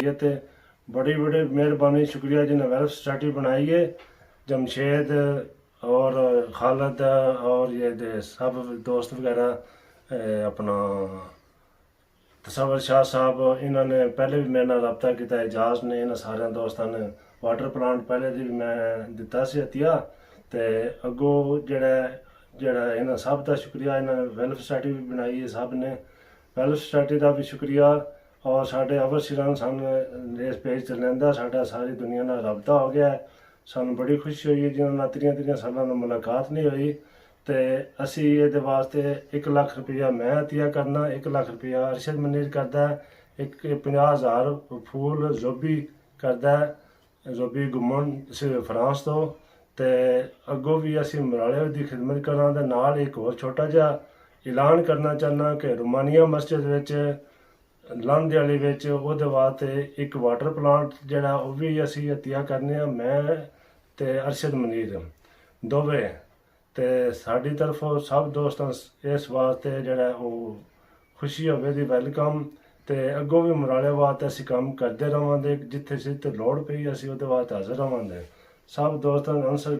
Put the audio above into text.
है तो बड़ी बड़ी मेहरबानी शुक्रिया जिन्हें वेल्फ सोसाइटी बनाई है। जमशेद और खालिद और ये सब दोस्त वगैरह अपना तसव्वुर शाह साहब इन्होंने पहले भी मेरे नाल रबता किया। एजाज ने इन्होंने सारे दोस्तों ने वाटर प्लांट पहले भी मैं दिता सी हतिया तो अगों जड़ा जड़ा इन्होंने सब का शुक्रिया। इन्होंने वेल्फ सोसाइटी भी बनाई है सब ने, वेल्फ सोसाइटी का भी शुक्रिया। और साढ़े अवर सिरान सानू इस पेज से लेंदा साढ़ा सारी दुनिया नाल रबता हो गया है। सानू बड़ी खुशी हुई है जिन्होंने 3 सालों में मुलाकात नहीं हुई तो असी ये वास्ते 1 लाख रुपया मैं अतिया करना, 1 लाख रुपया अरशद मनीर करता है, 50,000 फूल जोबी करता है, जोबी घुमन फ्रांस तो अगों भी असी मराले की खिदमत करा। नाल एक होर छोटा जिहा ऐलान करना चाहना कि रोमानिया मस्जिद विच लंघ दियाली विच ओहदे वास्ते एक वाटर प्लांट जिहड़ा वो भी असी हत्या करने आ, मैं ते अरशद मनीर दोवें ते साडी तरफों सब दोस्तों इस वास्ते जिहड़ा वो खुशी होवे दी वैलकम। ते अगों भी मराले वास्ते असी काम करते रहांगे, जिथे जिथे लोड़ पई असी उहदे वास्ते हाज़र रहांगे। सब दोस्तों आंसर